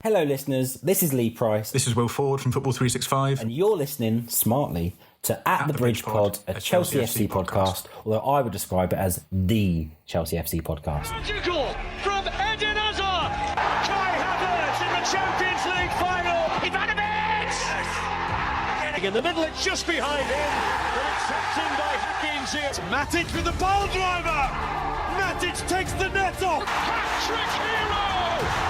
Hello, listeners. This is Lee Price. This is Will Ford from Football 365. And you're listening smartly to At the Bridge Pod, a Chelsea FC podcast, although I would describe it as the Chelsea FC podcast. Magical from Eden Hazard. Kai Havertz in the Champions League final. Ivanovic! Yes. In the middle, it's just behind him. But it's tapped in by Hakim Ziyech. Matic with the ball driver. Matic takes the net off. Hat-trick hero.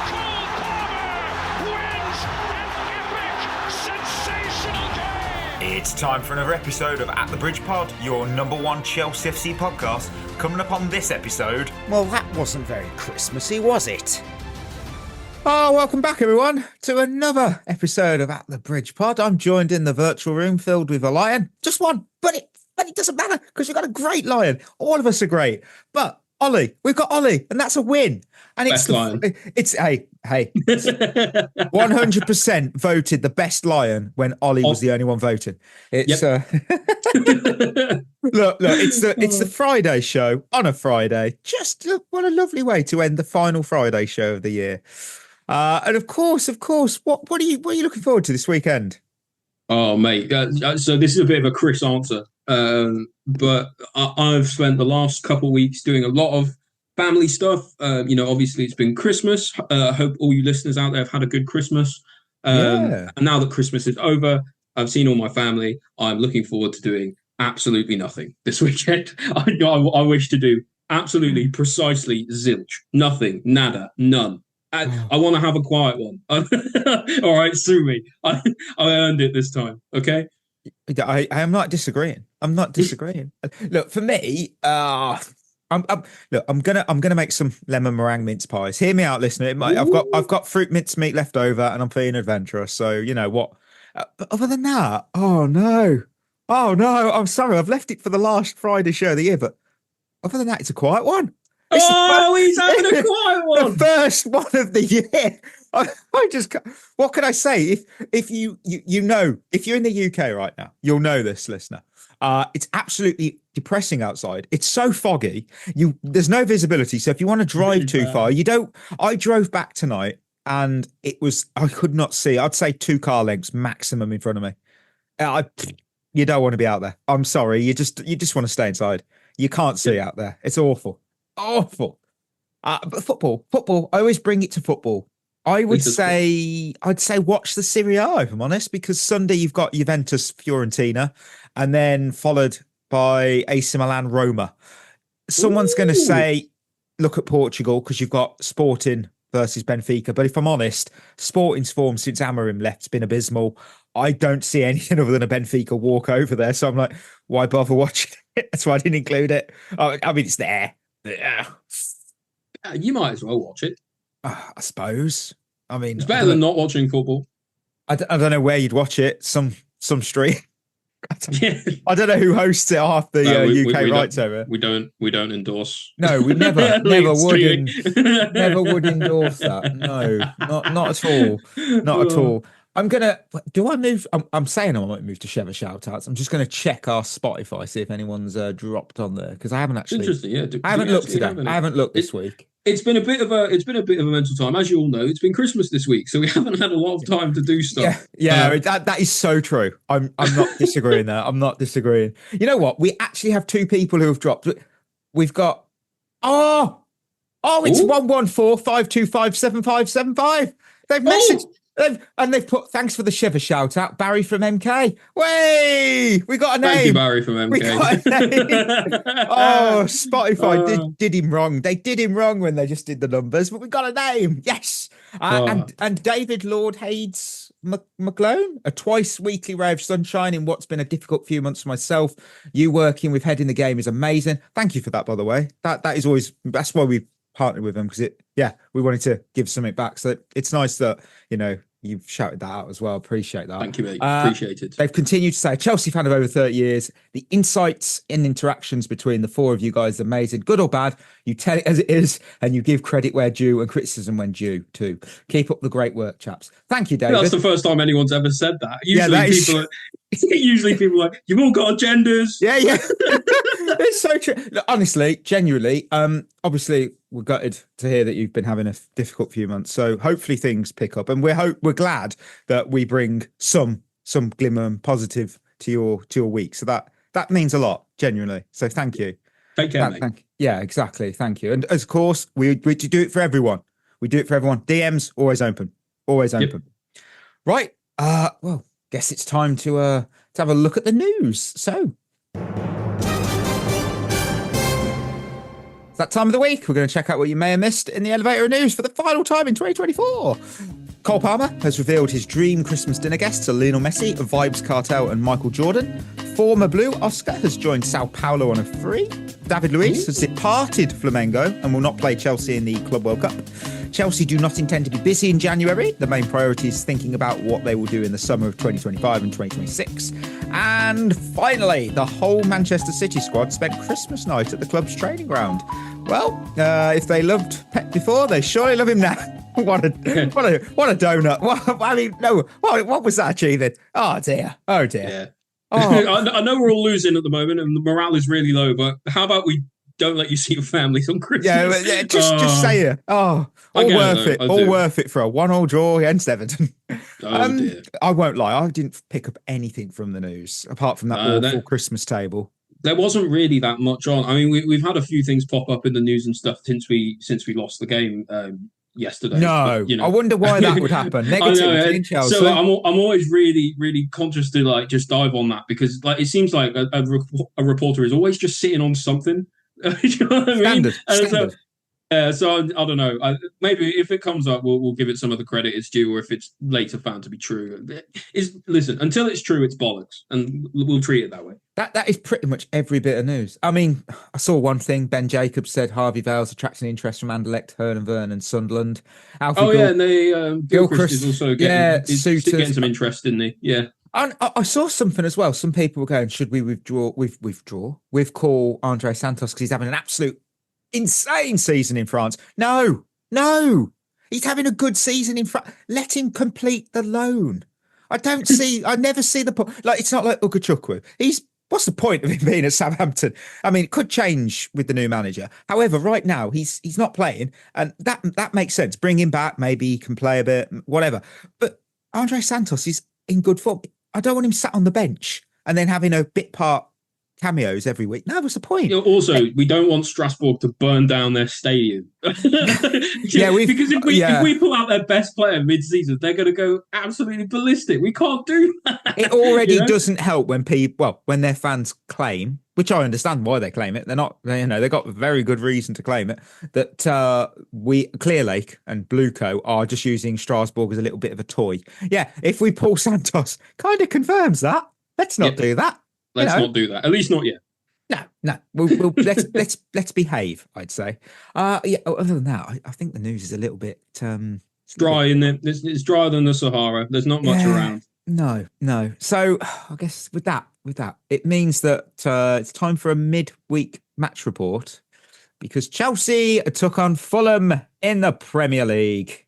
Cole Palmer wins an epic, sensational game. It's time for another episode of At the Bridge Pod, your number one Chelsea FC podcast. Coming up on this episode... Well, that wasn't very Christmassy, was it? Oh, welcome back, everyone, to another episode of At the Bridge Pod. I'm joined in the virtual room filled with a lion. Just one, but it doesn't matter because we've got a great lion. All of us are great. But Ollie, we've got Ollie, and that's a win. And best lion. It's 100% voted the best lion when Ollie was the only one voting. It's look, it's the Friday show on a Friday. Just look, what a lovely way to end the final Friday show of the year. And of course, what are you looking forward to this weekend? Oh, mate. So this is a bit of a Chris answer. But I've spent the last couple of weeks doing a lot of family stuff. Obviously it's been Christmas. I hope all you listeners out there have had a good Christmas. And now that Christmas is over, I've seen all my family. I'm looking forward to doing absolutely nothing this weekend. I wish to do absolutely precisely zilch. Nothing. Nada. None. I want to have a quiet one. All right, sue me. I earned it this time. Okay. I am not disagreeing. I'm not disagreeing. Look, for me, I'm gonna make some lemon meringue mince pies. Hear me out, listener. I've got fruit mince meat left over, and I'm feeling adventurous. So you know what. But other than that, oh no, I'm sorry. I've left it for the last Friday show of the year. But other than that, it's a quiet one. He's having a quiet one. The first one of the year. I just, what can I say? If you know, if you're in the UK right now, you'll know this, listener. It's absolutely depressing outside. It's so foggy. There's no visibility. So if you want to drive too far, you don't. I drove back tonight and I could not see. I'd say 2 car lengths maximum in front of me. You don't want to be out there. I'm sorry. You just want to stay inside. You can't see out there. It's awful. But football. I always bring it to football. I'd say watch the Serie A, if I'm honest, because Sunday you've got Juventus Fiorentina and then followed by AC Milan Roma. Someone's going to say, look at Portugal because you've got Sporting versus Benfica. But if I'm honest, Sporting's form since Amorim left has been abysmal. I don't see anything other than a Benfica walk over there. So I'm like, why bother watching it? That's why I didn't include it. I mean, it's there. Yeah. You might as well watch it. I suppose. I mean, it's better than not watching football. I don't know where you'd watch it. Some stream. I don't know who hosts it half the UK rights over. We don't endorse. No, we never would endorse that. No, not at all. Not at all. I'm saying I might move to Shevva Shoutouts. I'm just going to check our Spotify, see if anyone's dropped on there because I haven't actually. Interesting, yeah. I haven't looked today. I haven't looked this week. It's been a bit of a mental time, as you all know. It's been Christmas this week, so we haven't had a lot of time to do stuff. Yeah, that is so true. I'm not disagreeing there. I'm not disagreeing. You know what? We actually have 2 people who have dropped. We've got it's 114-525-7575. They've messaged. They've put thanks for the Shevva shout out, Barry from MK. Way, we got a name. Thank you, Barry from MK. We got a name. Spotify did him wrong. They did him wrong when they just did the numbers, but we got a name. Yes, and David Lord Hades McClone, a twice weekly ray of sunshine in what's been a difficult few months for myself. You working with Head in the Game is amazing. Thank you for that, by the way. That is always, that's why we partnered with them because we wanted to give something back. So it's nice that you've shouted that out as well. Appreciate that. Thank you, mate. Appreciate it. They've continued to say, a Chelsea fan of over 30 years. The insights and interactions between the 4 of you guys are amazing. Good or bad, you tell it as it is and you give credit where due and criticism when due too. Keep up the great work, chaps. Thank you, David. That's the first time anyone's ever said that. Usually people are like, you've all got agendas. Yeah. It's so true. Look, honestly, genuinely, obviously we're gutted to hear that you've been having a difficult few months. So hopefully things pick up, and we're glad that we bring some glimmer and positive to your week. So that means a lot, genuinely. So thank you. Take care, mate. Yeah, exactly. Thank you. And of course, we do it for everyone. We do it for everyone. DMs always open. Always open. Yep. Right. Well, guess it's time to have a look at the news. So it's that time of the week. We're going to check out what you may have missed in the elevator of news for the final time in 2024. Cole Palmer has revealed his dream Christmas dinner guests are Lionel Messi, Vibes Cartel and Michael Jordan. Former Blue Oscar has joined Sao Paulo on a free. David Luiz has departed Flamengo and will not play Chelsea in the Club World Cup. Chelsea do not intend to be busy in January. The main priority is thinking about what they will do in the summer of 2025 and 2026. And finally, the whole Manchester City squad spent Christmas night at the club's training ground. Well, if they loved Pep before, they surely love him now. What a donut! What was that achieving? Oh dear! Yeah. I know we're all losing at the moment, and the morale is really low. But how about we don't let you see your families on Christmas? Yeah, just say it. All worth it for a 1-1 draw against Everton. Dear. I won't lie, I didn't pick up anything from the news apart from that awful Christmas table. There wasn't really that much on. I mean, we've had a few things pop up in the news and stuff since we lost the game. Yesterday. No, but, I wonder why that would happen. Negativity in Chelsea. So I'm always really, really conscious to just dive on that because it seems like a reporter is always just sitting on something. You know what I mean? Standard. So I don't know. Maybe if it comes up, we'll give it some of the credit it's due, or if it's later found to be true. Listen, until it's true, it's bollocks, and we'll treat it that way. That is pretty much every bit of news. I mean, I saw one thing. Ben Jacobs said Harvey Vale's attracting interest from Anderlecht, Herne and Verne, and Sunderland. And they Gilchrist is also getting some interest, didn't he? Yeah. And I saw something as well. Some people were going, "Should we withdraw call Andre Santos because he's having an absolute insane season in France?" No, he's having a good season in France. Let him complete the loan. I never see the point. It's not like Ukachukwu. What's the point of him being at Southampton? I mean, it could change with the new manager. However, right now he's not playing, and that makes sense. Bring him back, maybe he can play a bit, whatever. But Andre Santos is in good form. I don't want him sat on the bench and then having a bit part cameos every week. No, what's the point? Also, we don't want Strasbourg to burn down their stadium. Because if we pull out their best player mid-season, they're going to go absolutely ballistic. We can't do that. It already doesn't help when when their fans claim, which I understand why they claim it. They're not, they got a very good reason to claim it, that we Clear Lake and Blueco are just using Strasbourg as a little bit of a toy. Yeah, if we pull Santos, kind of confirms that. Let's not do that. Let's not do that. At least not yet. No. We'll let's behave, I'd say. Other than that, I think the news is a little bit dry, isn't it? It's drier than the Sahara. There's not much around. No. So I guess with that, it means that it's time for a midweek match report because Chelsea took on Fulham in the Premier League.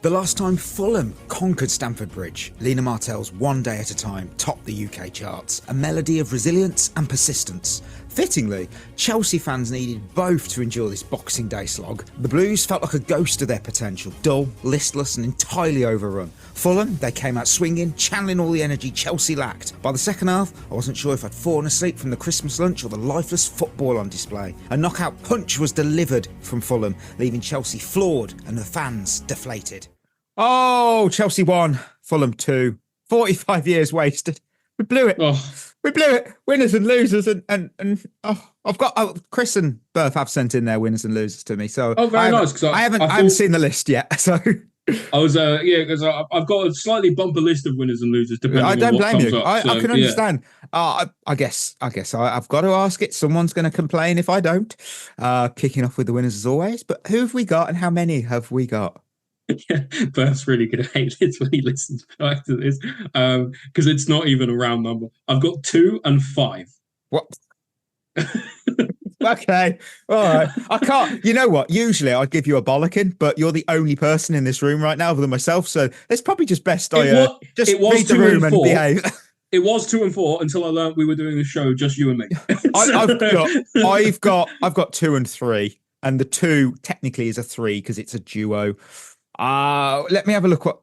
The last time Fulham conquered Stamford Bridge, Lena Martell's One Day at a Time topped the UK charts, a melody of resilience and persistence. Fittingly, Chelsea fans needed both to endure this Boxing Day slog. The Blues felt like a ghost of their potential, dull, listless and entirely overrun. Fulham, they came out swinging, channeling all the energy Chelsea lacked. By the second half, I wasn't sure if I'd fallen asleep from the Christmas lunch or the lifeless football on display. A knockout punch was delivered from Fulham, leaving Chelsea floored and the fans deflated. Oh, Chelsea 1, Fulham 2. 45 years wasted. We blew it. We blew it. Winners and losers, and I've got Chris and Berth have sent in their winners and losers to me. So very nice. Because I haven't seen the list yet. So I was because I've got a slightly bumper list of winners and losers. Depending I don't on what blame you. Up, I can understand. I guess I've got to ask it. Someone's going to complain if I don't. Kicking off with the winners as always. But who have we got, and how many have we got? Yeah, Berth's really going to hate this when he listens back to this because it's not even a round number. I've got 2 and 5. What? Okay, all right. I can't. You know what? Usually I'd give you a bollocking, but you're the only person in this room right now other than myself, so it's probably just best I just read the room and behave. It was 2 and 4 until I learned we were doing the show just you and me. I've got 2 and 3, and the 2 technically is a 3 because it's a duo. Let me have a look what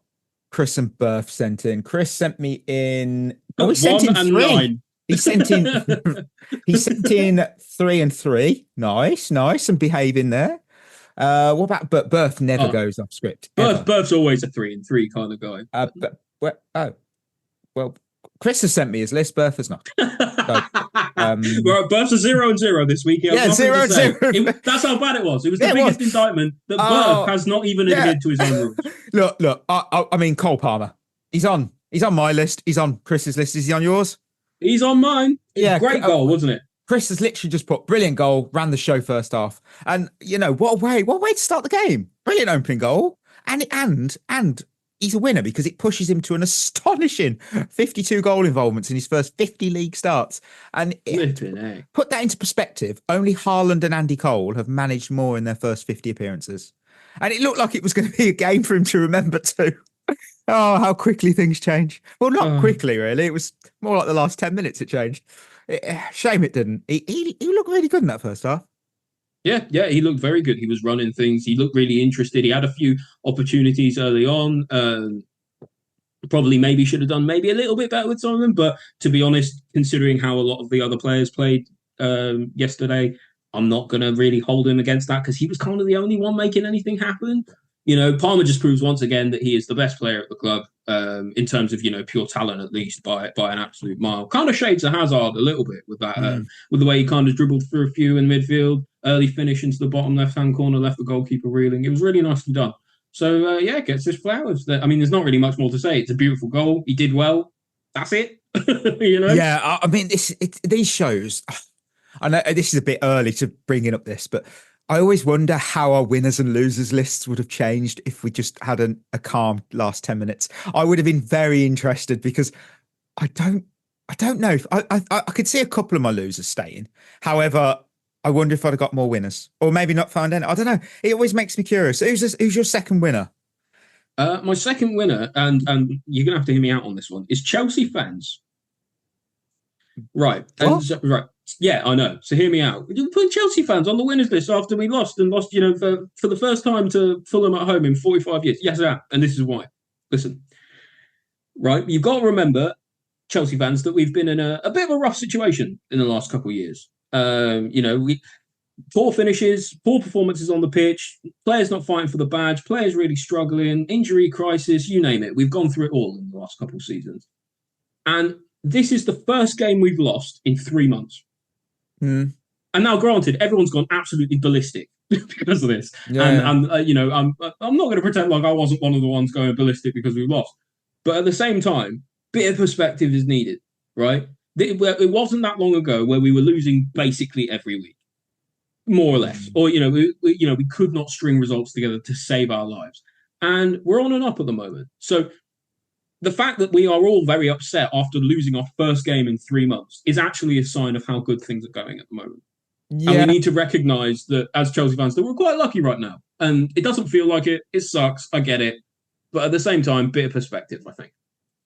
Chris and Berth sent in. Chris sent me in. Oh, he sent in 3. 9. He sent in 3 and 3. Nice, and behaving there. What about Berth never goes off script. Berth's always a 3 and 3 kind of guy. Well, Chris has sent me his list. Berth has not. So, well, Berth's a 0 and 0 this week. Yeah, 0 and 0. That's how bad it was. It was the biggest indictment that Berth has not even adhered to his own rules. Look. I mean, Cole Palmer. He's on my list. He's on Chris's list. Is he on yours? He's on mine. Great goal, wasn't it? Chris has literally just put brilliant goal, ran the show first half, and what a way to start the game. Brilliant opening goal, and he's a winner because it pushes him to an astonishing 52 goal involvements in his first 50 league starts. And put that into perspective, only Haaland and Andy Cole have managed more in their first 50 appearances, and it looked like it was going to be a game for him to remember too. Oh, how quickly things change. Well, not quickly, really. It was more like the last 10 minutes it changed. Shame it didn't. He looked really good in that first half. Yeah, he looked very good. He was running things. He looked really interested. He had a few opportunities early on. Probably maybe should have done maybe a little bit better with some of them. But to be honest, considering how a lot of the other players played yesterday, I'm not going to really hold him against that because he was kind of the only one making anything happen. Palmer just proves once again that he is the best player at the club in terms of, pure talent, at least by an absolute mile. Kind of shades of Hazard a little bit with that, with the way he kind of dribbled through a few in midfield, early finish into the bottom left-hand corner, left the goalkeeper reeling. It was really nicely done. So, gets his flowers. I mean, there's not really much more to say. It's a beautiful goal. He did well. That's it. Yeah, I mean, these shows, I know this is a bit early to bringing up this, but I always wonder how our winners and losers lists would have changed if we just had a calm last 10 minutes. I would have been very interested because I don't know if I could see a couple of my losers staying. However, I wonder if I'd have got more winners or maybe not found any. I don't know. It always makes me curious. Who's your second winner? My second winner, and you're going to have to hear me out on this one, is Chelsea fans. Right. Right. Yeah, I know. So hear me out. You put Chelsea fans on the winners list after we lost, for the first time to Fulham at home in 45 years. Yes, I am. And this is why. Listen, right? You've got to remember, Chelsea fans, that we've been in a bit of a rough situation in the last couple of years. Poor finishes, poor performances on the pitch, players not fighting for the badge, players really struggling, injury crisis, you name it. We've gone through it all in the last couple of seasons. And this is the first game we've lost in 3 months. And now, granted, everyone's gone absolutely ballistic because of this. Yeah. And I'm not going to pretend like I wasn't one of the ones going ballistic because we lost. But at the same time, bit of perspective is needed, right? It wasn't that long ago where we were losing basically every week, more or less. Or, we could not string results together to save our lives. And we're on and up at the moment. So the fact that we are all very upset after losing our first game in 3 months is actually a sign of how good things are going at the moment. Yeah. And we need to recognise that as Chelsea fans, that we're quite lucky right now. And it doesn't feel like it. It sucks. I get it. But at the same time, bit of perspective, I think.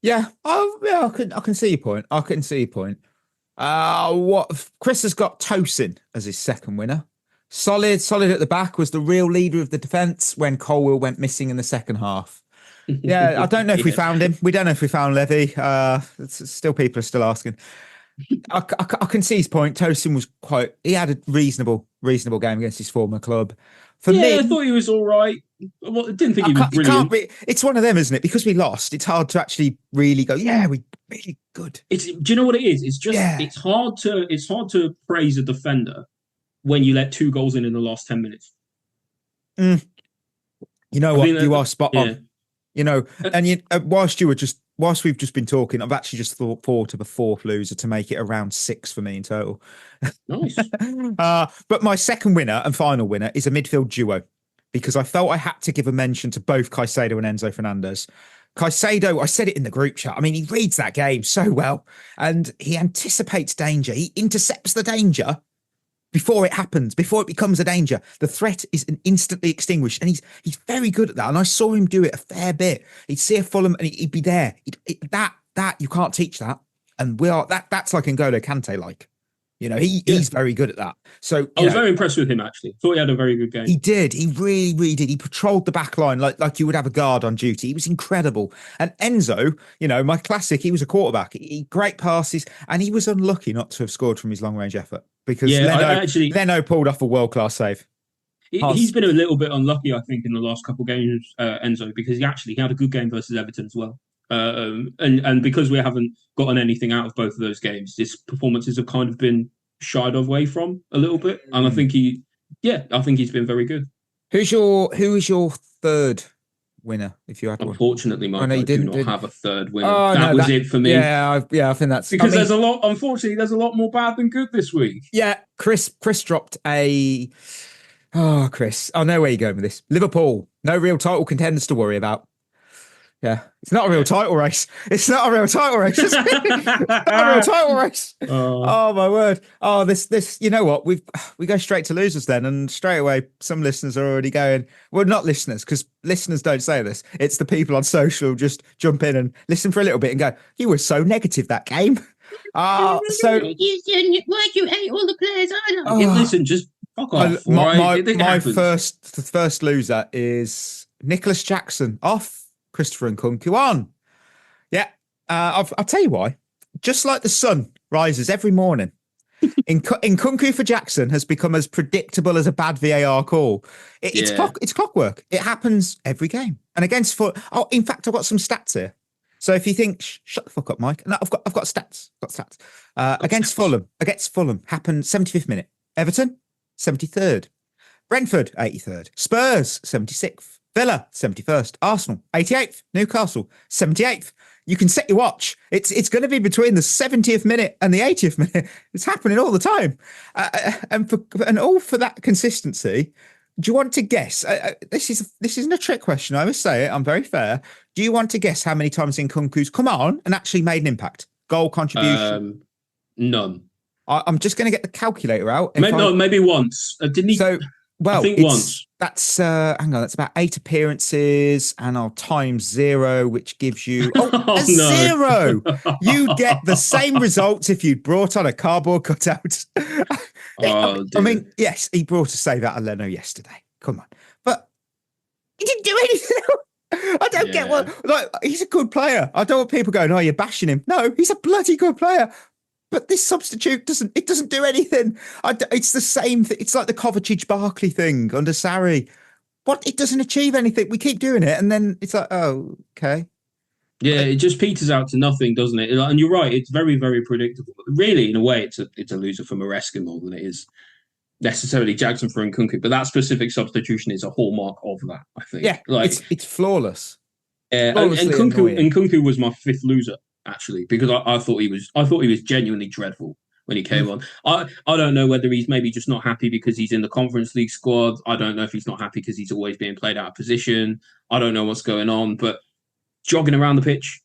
Yeah, I can see your point. What Chris has got Tosin as his second winner. Solid at the back, was the real leader of the defence when Colwell went missing in the second half. Yeah, I don't know if we found him. We don't know if we found Levy. Still, people are still asking. I can see his point. Tosin was he had a reasonable game against his former club. For me, I thought he was all right. I didn't think he was brilliant. It's one of them, isn't it? Because we lost, it's hard to actually really go, yeah, we really good. Do you know what it is? It's just it's hard to praise a defender when you let 2 goals in the last 10 minutes. You know what? You are spot on. And whilst we've just been talking, I've actually just thought of a fourth loser to make it around 6 for me in total. Nice. But my second winner and final winner is a midfield duo, because I felt I had to give a mention to both Caicedo and Enzo Fernandez. Caicedo, I said it in the group chat. I mean, he reads that game so well, and he anticipates danger. He intercepts the danger before it happens, before it becomes a danger. The threat is instantly extinguished, and he's very good at that. And I saw him do it a fair bit. He'd see a Fulham and he'd be there. That you can't teach that. and we are that's like N'Golo Kante, like. He's very good at that. So I was very impressed with him, actually. Thought he had a very good game. He did. He really, really did. He patrolled the back line like you would have a guard on duty. He was incredible. And Enzo, my classic, he was a quarterback. He great passes, and he was unlucky not to have scored from his long-range effort because Leno pulled off a world-class save. He's been a little bit unlucky, I think, in the last couple of games, Enzo, because he had a good game versus Everton as well. And because we haven't gotten anything out of both of those games, his performances have kind of been shied away from a little bit. And I think he's been very good. Who is your third winner, if you had one? Unfortunately, Mike, I do not have a third winner. That was it for me. Yeah, I think that's because there's a lot. Unfortunately, there's a lot more bad than good this week. Yeah, Chris dropped a. Oh, Chris, I know where you're going with this. Liverpool, no real title contenders to worry about. Yeah, it's not a real title race. It's not a real title race. It's not a real title race. Oh my word. Oh, this. You know what? We go straight to losers then, and straight away, some listeners are already going. Well, not listeners, because listeners don't say this. It's the people on social just jump in and listen for a little bit and go, "You were so negative that game." Why do you hate all the players? Listen, just fuck off. My first loser is Nicholas Jackson off. Christopher Nkunku on. Yeah, I'll tell you why. Just like the sun rises every morning, Nkunku for Jackson has become as predictable as a bad VAR call. It's clockwork. It happens every game. And against Fulham, in fact, I've got some stats here. So if you think, shut the fuck up, Mike. No, I've got stats. Against Fulham happened 75th minute. Everton, 73rd. Brentford, 83rd. Spurs, 76th. Villa, 71st. Arsenal, 88th. Newcastle, 78th. You can set your watch. It's going to be between the 70th minute and the 80th minute. It's happening all the time. And all for that consistency. Do you want to guess? This isn't a trick question. I must say it. I'm very fair. Do you want to guess how many times Nkunku's come on and actually made an impact? Goal contribution? None. I'm just going to get the calculator out. Maybe once. Didn't he? Well, I think once. That's hang on. That's about 8 appearances, and I'll times 0, which gives you zero. You get the same results if you'd brought on a cardboard cutout. I mean, yes, he brought a save out of Leno yesterday. Come on, but he didn't do anything. I don't get what. Like, he's a good player. I don't want people going, "Oh, you're bashing him." No, he's a bloody good player. But this substitute doesn't do anything. It's the same thing. It's like the Kovacic-Barkley thing under Sarri. It doesn't achieve anything. We keep doing it, and then it's like, oh, okay. Yeah, it just peters out to nothing, doesn't it? And you're right. It's very, very predictable. Really, in a way, it's a loser for Maresca more than it is necessarily Jackson for Nkunku. But that specific substitution is a hallmark of that, I think. Yeah, it's flawless. And Nkunku was my 5th loser, actually, because I thought he was genuinely dreadful when he came on. I don't know whether he's maybe just not happy because he's in the Conference League squad. I don't know if he's not happy because he's always being played out of position. I don't know what's going on, but jogging around the pitch,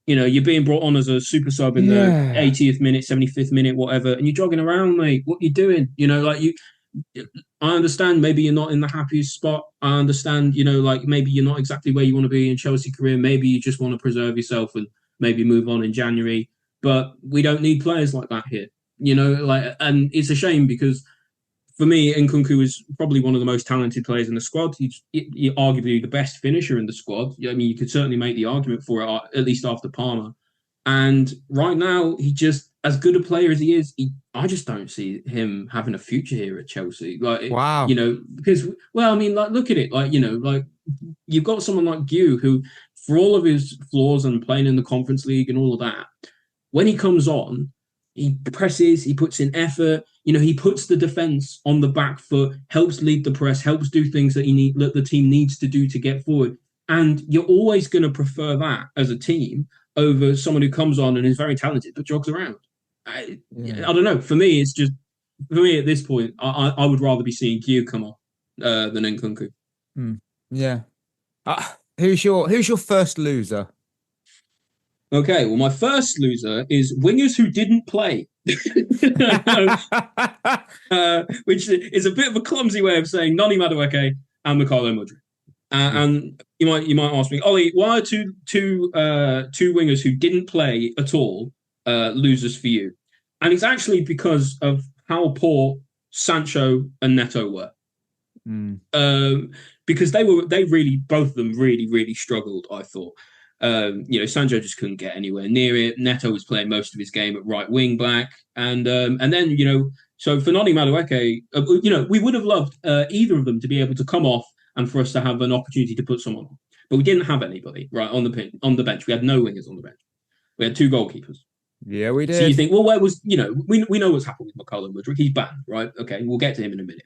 you're being brought on as a super sub in the 80th minute, 75th minute, whatever, and you're jogging around, mate. What you doing? I understand maybe you're not in the happiest spot. I understand, maybe you're not exactly where you want to be in Chelsea career. Maybe you just want to preserve yourself and maybe move on in January, but we don't need players like that here, and it's a shame because for me, Nkunku is probably one of the most talented players in the squad. He's arguably the best finisher in the squad. I mean, you could certainly make the argument for it, at least after Palmer. And right now, he just, as good a player as he is, I just don't see him having a future here at Chelsea. Wow. Because, look at it. You've got someone like Gu who, for all of his flaws and playing in the Conference League and all of that, when he comes on, he presses, he puts in effort, he puts the defence on the back foot, helps lead the press, helps do things that the team needs to do to get forward. And you're always going to prefer that as a team over someone who comes on and is very talented but jogs around. I don't know. For me, at this point, I would rather be seeing Gu come on than Nkunku. Yeah. Who's your first loser? Okay, well, my first loser is wingers who didn't play, which is a bit of a clumsy way of saying Noni Madueke and Mikhailo Mudryk. And you might ask me, Ollie, why are two wingers who didn't play at all losers for you. And it's actually because of how poor Sancho and Neto were. Because they really, both of them really struggled, I thought. Sancho just couldn't get anywhere near it. Neto was playing most of his game at right wing back. And then, so for Noni Madueke, we would have loved either of them to be able to come off and for us to have an opportunity to put someone on. But we didn't have anybody, right, on the bench. We had no wingers on the bench. We had 2 goalkeepers. Yeah, we did. So you think, well, where was, we know what's happened with McCullum Woodrick. He's banned, right? Okay, we'll get to him in a minute.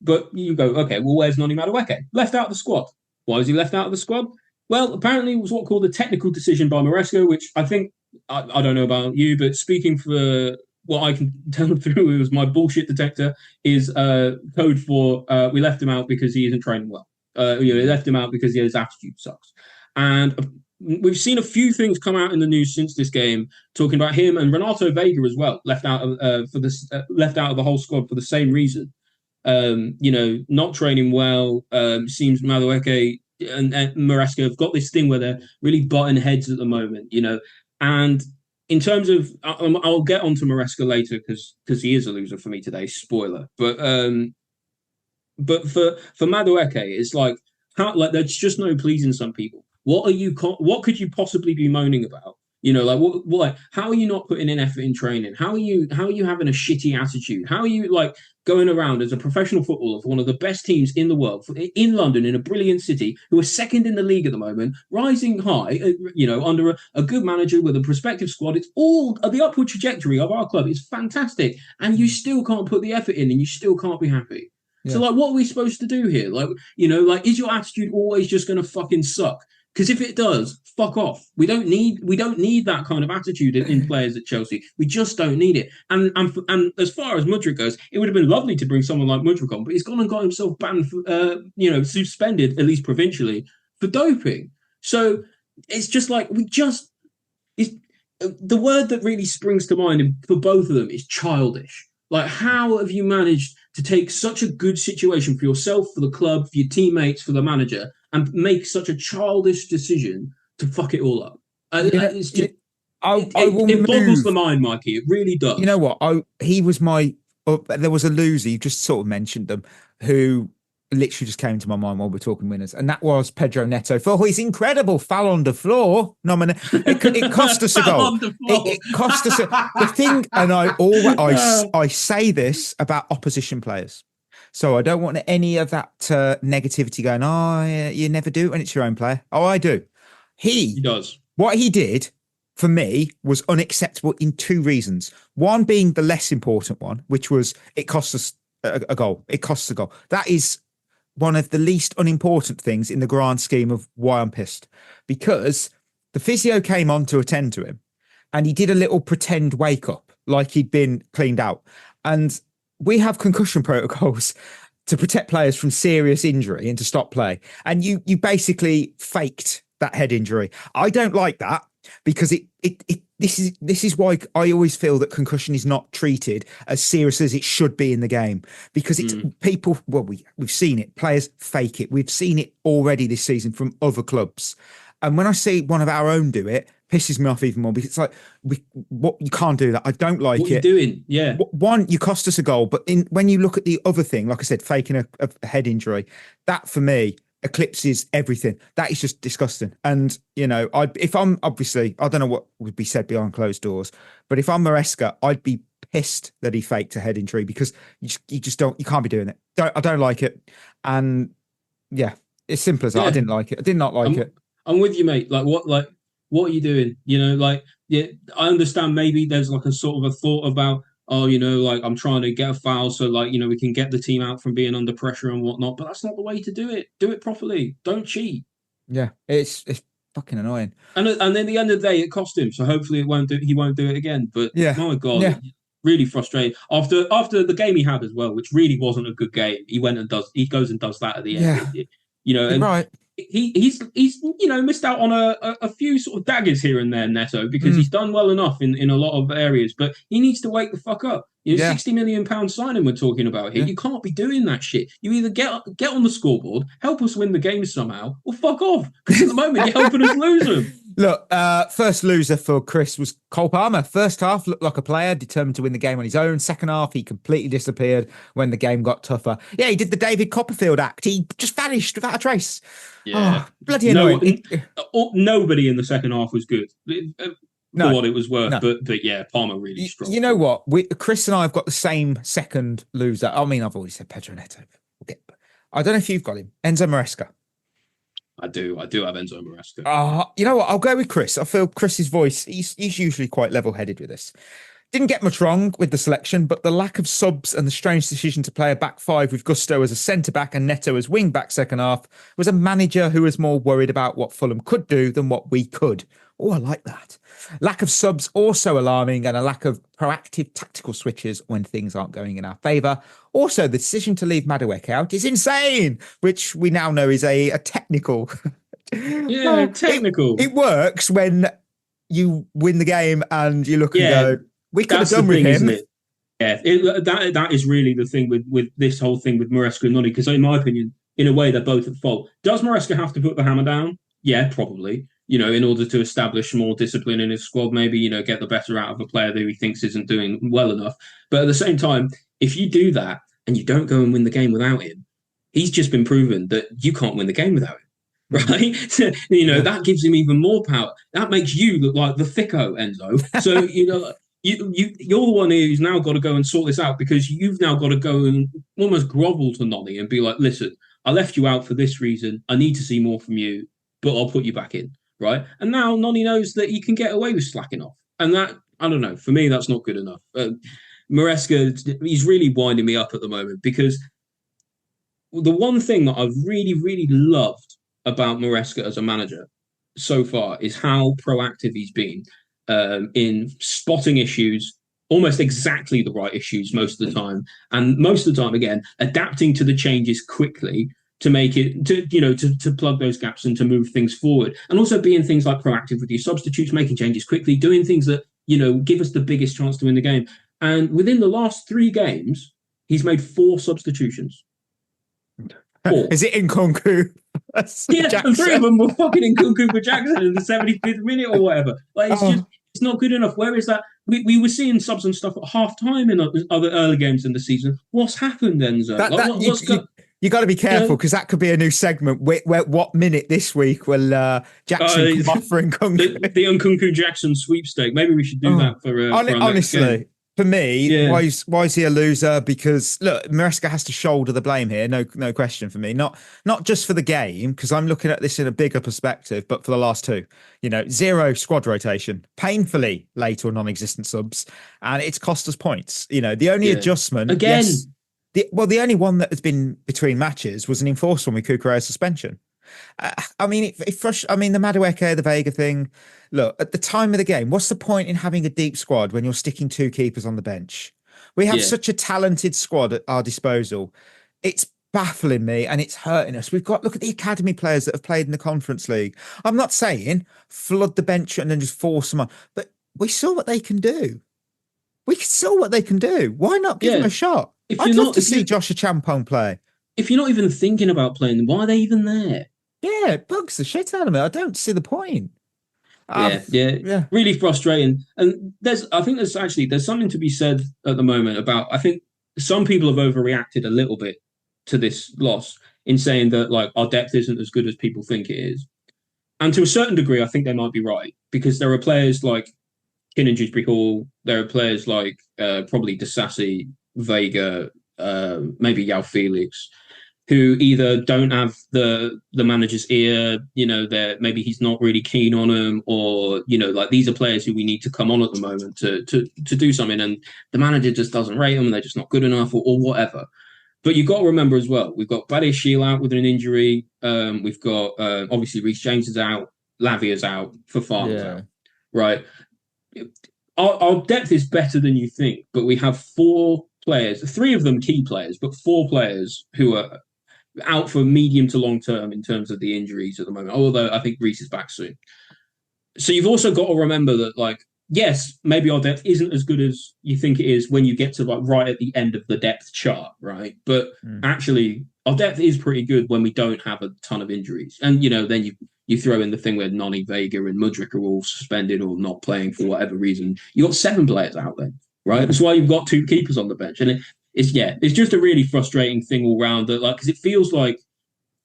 But you go, okay, well, where's Noni Madueke? Left out of the squad. Why was he left out of the squad? Well, apparently it was what called a technical decision by Maresca, which I think, I don't know about you, but speaking for what I can tell through, it was my bullshit detector, is code for we left him out because he isn't training well. We left him out because his attitude sucks. And we've seen a few things come out in the news since this game, talking about him and Renato Vega as well, left out of the whole squad for the same reason. Not training well. Seems Madueke and Maresca have got this thing where they're really butting heads at the moment, And in terms of, I'll get onto Maresca later because he is a loser for me today. Spoiler, but for Madueke, it's like there's just no pleasing some people. What could you possibly be moaning about? How are you not putting in effort in training? How are you having a shitty attitude? How are you going around as a professional footballer for one of the best teams in the world, in London, in a brilliant city, who are second in the league at the moment, rising high, under a good manager with a prospective squad? It's all the upward trajectory of our club is fantastic, and you still can't put the effort in, and you still can't be happy. Yeah. So, what are we supposed to do here? Is your attitude always just going to fucking suck? Because if it does, fuck off. We don't need that kind of attitude in players at Chelsea. We just don't need it. And as far as Mudryk goes, it would have been lovely to bring someone like Mudryk on, but he's gone and got himself banned, suspended, at least provincially, for doping. So it's just the word that really springs to mind for both of them is childish. How have you managed to take such a good situation for yourself, for the club, for your teammates, for the manager, and make such a childish decision to fuck it all up? It boggles the mind, Mikey. It really does. You know what? There was a loser, you just sort of mentioned them, who literally just came to my mind while we're talking winners, and that was Pedro Neto for his incredible foul on the floor. It cost us a goal. It cost us the thing, and I say this about opposition players. So I don't want any of that negativity going, you never do when it's your own player. Oh, I do. He does. What he did for me was unacceptable in 2 reasons. One being the less important one, which was it cost us a goal. It costs a goal. That is one of the least unimportant things in the grand scheme of why I'm pissed. Because the physio came on to attend to him and he did a little pretend wake up like he'd been cleaned out. And we have concussion protocols to protect players from serious injury and to stop play. And you basically faked that head injury. I don't like that because this is why I always feel that concussion is not treated as serious as it should be in the game, because it's people. Well, we've seen it. Players fake it. We've seen it already this season from other clubs. And when I see one of our own do it, pisses me off even more, because it's you can't do that. I don't like what it. What are you doing? Yeah. One, you cost us a goal, but when you look at the other thing, like I said, faking a head injury, that for me eclipses everything. That is just disgusting. And if I'm obviously, I don't know what would be said behind closed doors, but if I'm Maresca, I'd be pissed that he faked a head injury, because you can't be doing it. I don't like it. And yeah, it's simple as that. I didn't like it. I did not like it. I'm with you, mate. What are you doing? I understand maybe there's a sort of a thought about, I'm trying to get a foul so we can get the team out from being under pressure and whatnot. But that's not the way to do it. Do it properly. Don't cheat. Yeah, it's fucking annoying. And then at the end of the day, it cost him. So hopefully he won't do it again. But my God, really frustrating. After the game he had as well, which really wasn't a good game, he goes and does that at the end. And right. He's missed out on a few sort of daggers here and there, Neto, because he's done well enough in a lot of areas, but he needs to wake the fuck up. £60 million signing we're talking about here. You can't be doing that shit. You either get on the scoreboard, help us win the game somehow, or fuck off, because at the moment you're helping us lose them. Look, first loser for Chris was Cole Palmer. First half looked like a player determined to win the game on his own. Second half, he completely disappeared when the game got tougher. Yeah, he did the David Copperfield act. He just vanished without a trace. Yeah. Oh, bloody annoying. Nobody in the second half was good for what it was worth. No. But yeah, Palmer really strong. You know what? Chris and I have got the same second loser. I mean, I've already said Pedro Neto. I don't know if you've got him. Enzo Maresca. I do have Enzo Maresca. You know what? I'll go with Chris. I feel Chris's voice, he's usually quite level-headed with this. Didn't get much wrong with the selection, but the lack of subs and the strange decision to play a back five with Gusto as a centre-back and Neto as wing-back second half was a manager who was more worried about what Fulham could do than what we could. Oh, I like that. Lack of subs also alarming, and a lack of proactive tactical switches when things aren't going in our favour. Also, the decision to leave Madueke out is insane, which we now know is a technical. Yeah, technical. It works when you win the game and you look and go, we could have done with him. Isn't it? Yeah, that is really the thing with this whole thing with Maresca and Noni, because in my opinion, in a way, they're both at fault. Does Maresca have to put the hammer down? Yeah, probably. In order to establish more discipline in his squad, maybe, get the better out of a player who he thinks isn't doing well enough. But at the same time, if you do that and you don't go and win the game without him, he's just been proven that you can't win the game without him. Right? That gives him even more power. That makes you look like the thicko, Enzo. So, you're the one who's now got to go and sort this out, because you've now got to go and almost grovel to Noni and be like, listen, I left you out for this reason. I need to see more from you, but I'll put you back in. Right. And now Noni knows that he can get away with slacking off. And that, I don't know, for me, that's not good enough. Maresca, he's really winding me up at the moment, because the one thing that I've really, really loved about Maresca as a manager so far is how proactive he's been in spotting issues, almost exactly the right issues most of the time. And most of the time, again, adapting to the changes quickly to make it, to plug those gaps and to move things forward. And also being things like proactive with your substitutes, making changes quickly, doing things that, give us the biggest chance to win the game. And within the last 3 games, he's made 4 substitutions. 4. Is it Nkunku? Yeah, and 3 of them were fucking Nkunku for Jackson in the 75th minute or whatever. Like, it's not good enough. Where is that? We were seeing subs and stuff at half time in other early games in the season. What's happened, Enzo? You got to be careful, because that could be a new segment. Where what minute this week will Jackson come off for Nkunku? The Nkunku Jackson sweepstake. Maybe we should do that for honestly. For me, why is he a loser? Because look, Maresca has to shoulder the blame here. No question for me. Not just for the game, because I'm looking at this in a bigger perspective, but for the last 2. 0 squad rotation, painfully late or non-existent subs, and it's cost us points. The only adjustment again. Yes, the only one that has been between matches was an enforced one with Kukureya's suspension. The Madueke, the Vega thing. Look, at the time of the game, what's the point in having a deep squad when you're sticking 2 keepers on the bench? We have such a talented squad at our disposal. It's baffling me and it's hurting us. Look at the academy players that have played in the Conference League. I'm not saying flood the bench and then just force them on, but we saw what they can do. Why not give them a shot? I'd love to see Josh Achampong play. If you're not even thinking about playing them, why are they even there? Yeah, it bugs the shit out of me. I don't see the point. Really frustrating. And I think there's something to be said at the moment about, I think some people have overreacted a little bit to this loss in saying that, like, our depth isn't as good as people think it is. And to a certain degree, I think they might be right, because there are players like Kinnan Dewsbury Hall, there are players like probably Disassi, Vega, maybe Yao Felix, who either don't have the manager's ear, maybe he's not really keen on them, or, these are players who we need to come on at the moment to do something, and the manager just doesn't rate them, and they're just not good enough, or whatever. But you've got to remember as well, we've got Badia Shiel out with an injury, we've got, obviously, Reece James is out, Lavia's out, Fofana's out, right? Our depth is better than you think, but we have 4 players, 3 of them key players, but 4 players who are out for medium to long term in terms of the injuries at the moment, although I think Reece is back soon. So you've also got to remember that, like, yes, maybe our depth isn't as good as you think it is when you get to, like, right at the end of the depth chart, right? But actually, our depth is pretty good when we don't have a ton of injuries. And, then you throw in the thing where Noni, Vega, and Mudryk are all suspended or not playing for whatever reason. You got 7 players out there, right? That's why you've got 2 keepers on the bench, and it's just a really frustrating thing all round. That because it feels like,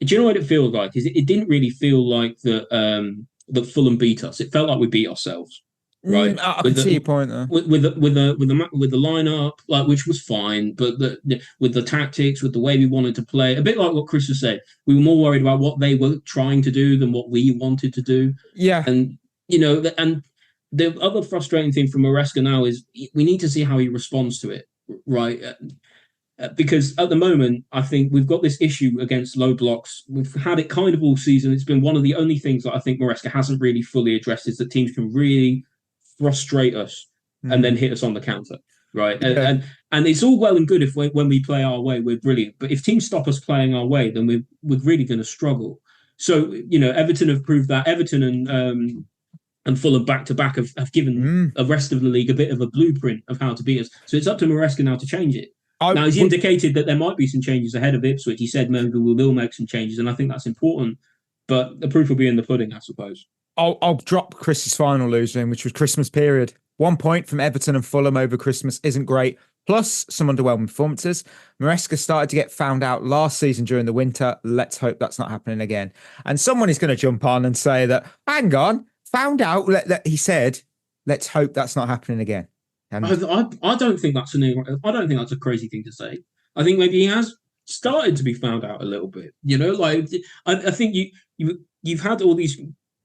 do you know what it feels like? Is it didn't really feel like that Fulham beat us. It felt like we beat ourselves. Right, I can see your point there. With the lineup, like, which was fine, but with the tactics, with the way we wanted to play, a bit like what Chris has said, we were more worried about what they were trying to do than what we wanted to do. Yeah, and and the other frustrating thing from Maresca now is we need to see how he responds to it, right? Because at the moment, I think we've got this issue against low blocks. We've had it kind of all season. It's been one of the only things that I think Maresca hasn't really fully addressed, is that teams can really frustrate us and then hit us on the counter, right? Yeah. And it's all well and good if when we play our way, we're brilliant. But if teams stop us playing our way, then we're really going to struggle. So, Everton have proved that. Everton and Fulham back to back have given the rest of the league a bit of a blueprint of how to beat us. So it's up to Maresca now to change it. Now, he's indicated that there might be some changes ahead of Ipswich. He said maybe we will make some changes, and I think that's important. But the proof will be in the pudding, I suppose. I'll drop Chris's final losing, which was Christmas period. 1 point from Everton and Fulham over Christmas isn't great. Plus some underwhelming performances. Maresca started to get found out last season during the winter. Let's hope that's not happening again. And someone is going to jump on and say that, hang on, found out. He said, let's hope that's not happening again. And I don't think that's a crazy thing to say. I think maybe he has started to be found out a little bit. I think you've had all these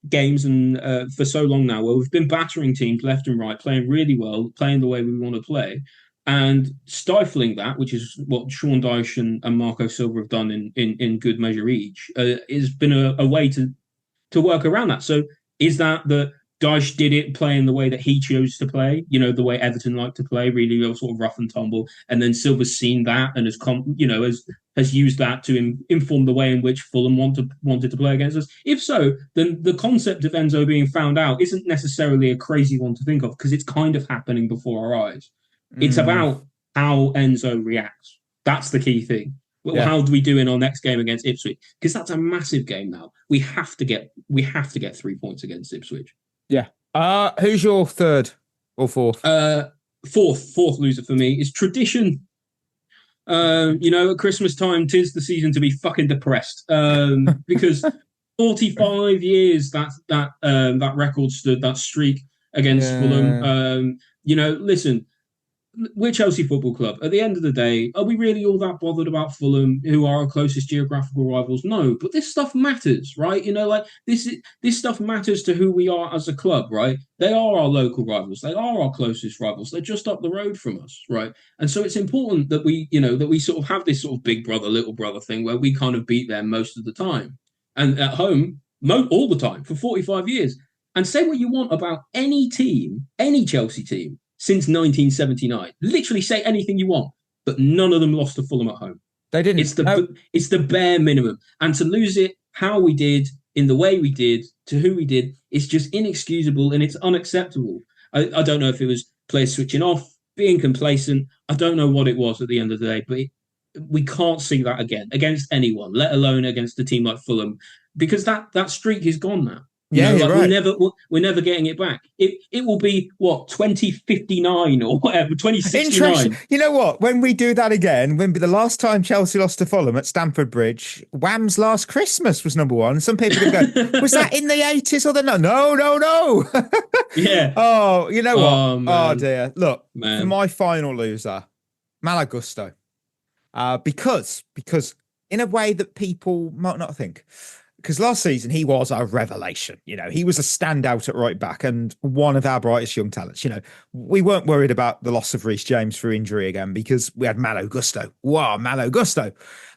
games and for so long now where we've been battering teams left and right, playing really well, playing the way we want to play, and stifling that, which is what Sean Dyche and Marco Silva have done in good measure each, has been a way to work around that. So is that the Dyche did it playing the way that he chose to play, the way Everton like to play, really sort of rough and tumble, and then Silva's seen that and has used that to inform the way in which Fulham wanted to play against us? If so, then the concept of Enzo being found out isn't necessarily a crazy one to think of, because it's kind of happening before our eyes. It's about how Enzo reacts. That's the key thing. Well, how do we do in our next game against Ipswich? Because that's a massive game now. We have to get 3 points against Ipswich. Yeah. Who's your third or fourth? Fourth loser for me is tradition. At Christmas time, 'tis the season to be fucking depressed. Because 45 years that record stood, that streak against Fulham. Listen, we're Chelsea Football Club. At the end of the day, are we really all that bothered about Fulham, who are our closest geographical rivals? No, but this stuff matters, right? This stuff matters to who we are as a club, right? They are our local rivals. They are our closest rivals. They're just up the road from us, right? And so it's important that we sort of have this sort of big brother, little brother thing where we kind of beat them most of the time, and at home all the time for 45 years. And say what you want about any team, any Chelsea team, since 1979. Literally say anything you want, but none of them lost to Fulham at home. They didn't. It's the bare minimum. And to lose it how we did, in the way we did, to who we did, it's just inexcusable and it's unacceptable. I don't know if it was players switching off, being complacent. I don't know what it was at the end of the day, but we can't see that again against anyone, let alone against a team like Fulham, because that streak is gone now. You're right. We're never getting it back. It will be 2059 or whatever, 2069. Interesting. You know what? When we do that again, when the last time Chelsea lost to Fulham at Stamford Bridge, Wham's Last Christmas was number one. Some people could go, was that in the 80s or the No. Yeah. Oh, you know what? Oh dear. Look, man. for my final loser, Malo Gusto. Because in a way that people might not think. Because last season he was a revelation. He was a standout at right back and one of our brightest young talents. We weren't worried about the loss of Reece James through injury again because we had Malo Gusto. Wow, Malo Gusto.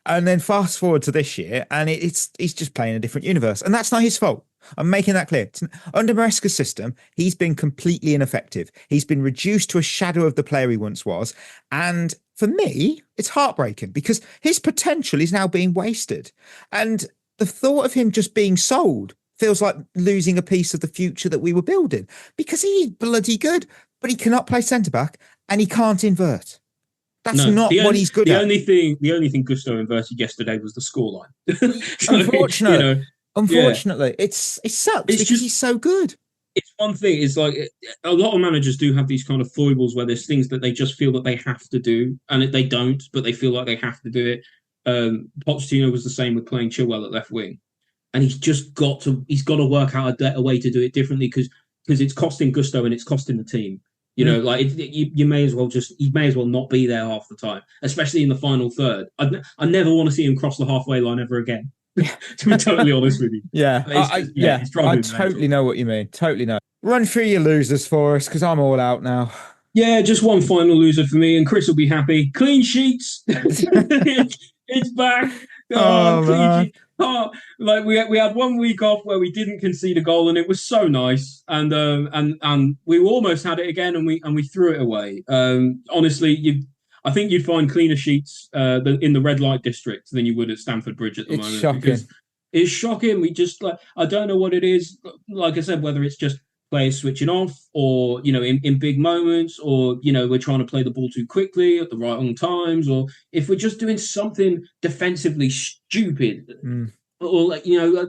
And then fast forward to this year and he's just playing a different universe. And that's not his fault. I'm making that clear. Under Maresca's system, he's been completely ineffective. He's been reduced to a shadow of the player he once was. And for me, it's heartbreaking because his potential is now being wasted. And the thought of him just being sold feels like losing a piece of the future that we were building, because he's bloody good, but he cannot play centre-back and he can't invert. That's not what he's good at. The only thing Gusto inverted yesterday was the scoreline. Unfortunately. Unfortunately, it sucks because he's so good. It's one thing. It's like a lot of managers do have these kind of foibles where there's things that they just feel that they have to do, and they don't, but they feel like they have to do it. Pochettino was the same with playing Chilwell at left wing, and he's got to work out a way to do it differently because it's costing Gusto and it's costing the team. You know, like you may as well not be there half the time, especially in the final third. I never want to see him cross the halfway line ever again. To be totally honest with you. Yeah, I totally know what you mean. Totally know. Run through your losers for us because I'm all out now. Yeah, just one final loser for me, and Chris will be happy. Clean sheets. It's back. Clean sheets. Like we had 1 week off where we didn't concede a goal, and it was so nice. And we almost had it again, and we threw it away. Honestly, I think you'd find cleaner sheets in the red light district than you would at Stamford Bridge at the moment. It's shocking. Because it's shocking. We just I don't know what it is. Like I said, whether it's just players switching off, or in big moments, or we're trying to play the ball too quickly at the right times, or if we're just doing something defensively stupid. Or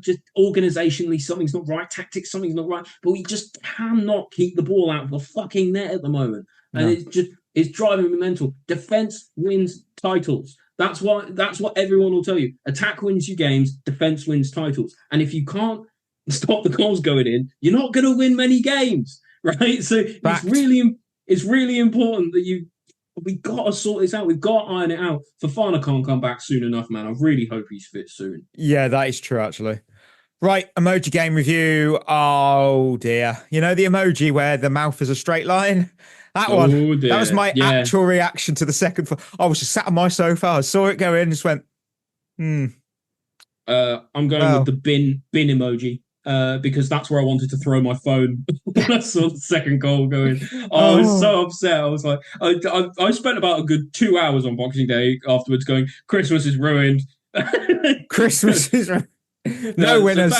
just organizationally, something's not right. Tactics, something's not right. But we just cannot keep the ball out of the fucking net at the moment, and it's driving me mental. Defense wins titles. That's what everyone will tell you. Attack wins you games. Defense wins titles. And if you can't stop the goals going in, you're not going to win many games, right? So it's really important that we got to sort this out. We've got to iron it out. Fofana can't come back soon enough, man. I really hope he's fit soon. Yeah, that is true, actually. Right, emoji game review. Oh, dear. You know the emoji where the mouth is a straight line? That one. Dear. That was my actual reaction to the second. I was just sat on my sofa. I saw it go in and just went, I'm going with the bin emoji. Because that's where I wanted to throw my phone when I saw the second goal going. I was so upset. I was like, I spent about a good 2 hours on Boxing Day afterwards going, Christmas is ruined. Christmas is ruined. No winners.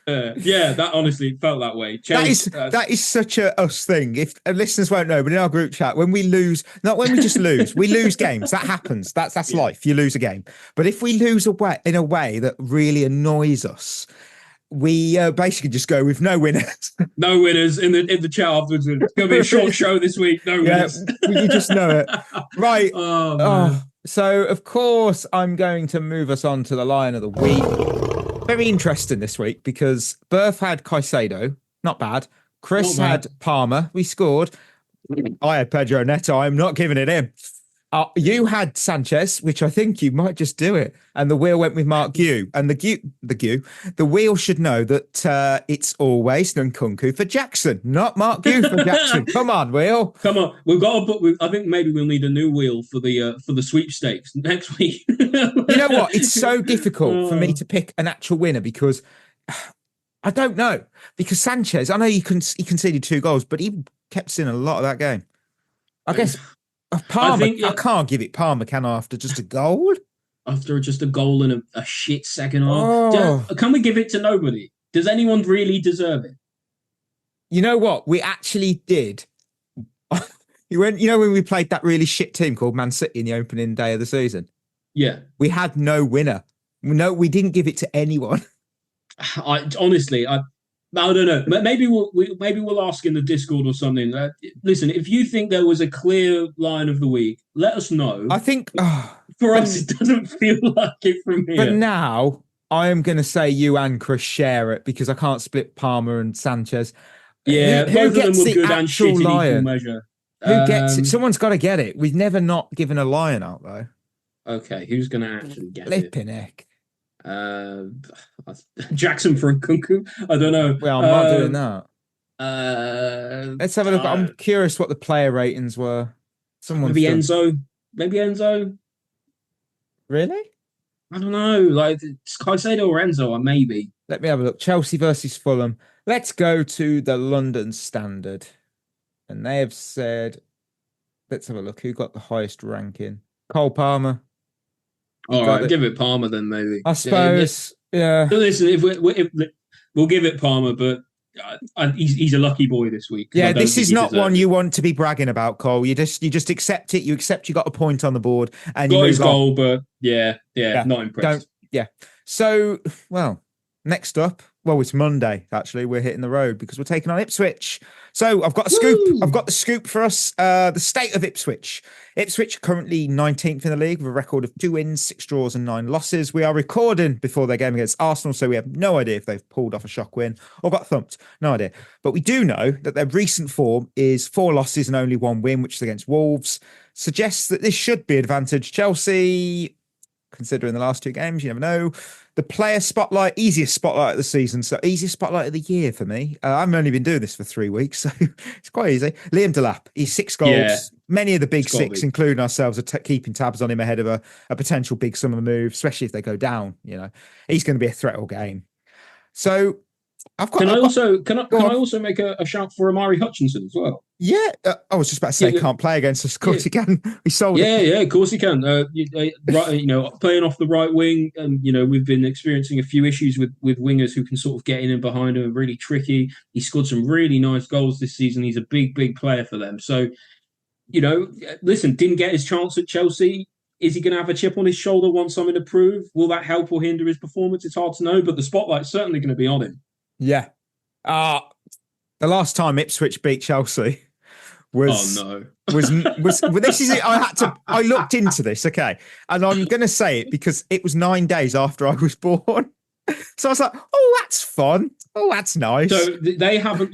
That honestly felt that way. That is such a us thing. If listeners won't know, but in our group chat, when we lose, not when we just lose, we lose games. That happens. That's life. You lose a game. But if we lose in a way that really annoys us, we basically just go with no winners. No winners in the chat afterwards. It's going to be a short show this week. No winners. You just know it. Right. So, of course, I'm going to move us on to the Lion of the Week. Very interesting this week because Berth had Caicedo. Not bad. Chris had Palmer. We scored. I had Pedro Neto. I'm not giving it him. You had Sanchez, which I think you might just do it. And the wheel went with Mark Gue. And the wheel should know that it's always Nkunku for Jackson, not Mark Gue for Jackson. Come on, wheel. Come on. We've got to put. I think maybe we'll need a new wheel for the sweepstakes next week. You know what? It's so difficult for me to pick an actual winner because I don't know. Because Sanchez, I know he conceded 2 goals, but he kept us in a lot of that game. I guess. Palmer, I can't give it Palmer, can I, after just a goal? After just a goal and a shit second half? Can we give it to nobody? Does anyone really deserve it? You know what? We actually did. When we played that really shit team called Man City in the opening day of the season? Yeah. We had no winner. No, we didn't give it to anyone. Honestly, I don't know. Maybe we'll ask in the Discord or something. Listen, if you think there was a clear line of the week, let us know. I think for us, it doesn't feel like it from here. But now I am going to say you and Chris share it because I can't split Palmer and Sanchez. Yeah, who both of them were good and shit in lion? Equal measure. Who gets it? Someone's got to get it. We've never not given a lion out though. Okay, who's going to actually get Flipping it? Heck. Jackson for Nkunku. I don't know. Well, I'm not doing that. Let's have a look. I'm curious what the player ratings were. Maybe Enzo. Really? I don't know. Like it's Caicedo or Enzo, or maybe. Let me have a look. Chelsea versus Fulham. Let's go to the London Standard, and they have said. Let's have a look. Who got the highest ranking? Cole Palmer. All right, give it Palmer then, maybe. I suppose, yeah. So listen, if we'll give it Palmer, but he's a lucky boy this week. Yeah, this is not one you want to be bragging about, Cole. You just accept it. You accept you got a point on the board, and got you his goal, but yeah, not impressed. So, well, next up, well, it's Monday, actually. We're hitting the road because we're taking on Ipswich. So I've got a scoop. Woo! I've got the scoop for us. The state of Ipswich. Ipswich currently 19th in the league with a record of 2 wins, 6 draws and 9 losses. We are recording before their game against Arsenal, so we have no idea if they've pulled off a shock win or got thumped. No idea. But we do know that their recent form is 4 losses and only 1 win, which is against Wolves. Suggests that this should be advantage Chelsea, considering the last 2 games. You never know. The player spotlight, easiest spotlight of the season. So easiest spotlight of the year for me. I've only been doing this for 3 weeks, so it's quite easy. Liam Delap, he's 6 goals. Yeah. Many of the big 6, including ourselves, are keeping tabs on him ahead of a potential big summer move, especially if they go down. You know, he's going to be a threat all game. So Can I also make a shout for Amari Hutchinson as well? Yeah, I was just about to say can't play against us. Of course he can. We sold it. Yeah, of course he can. Playing off the right wing, and we've been experiencing a few issues with wingers who can sort of get in and behind him, really tricky. He scored some really nice goals this season. He's a big player for them. So, listen, didn't get his chance at Chelsea. Is he going to have a chip on his shoulder, want something to prove? Will that help or hinder his performance? It's hard to know, but the spotlight's certainly going to be on him. Yeah. The last time Ipswich beat Chelsea was this is it. I looked into this, okay, and I'm going to say it because it was 9 days after I was born. So I was like, oh, that's fun. Oh, that's nice. So they haven't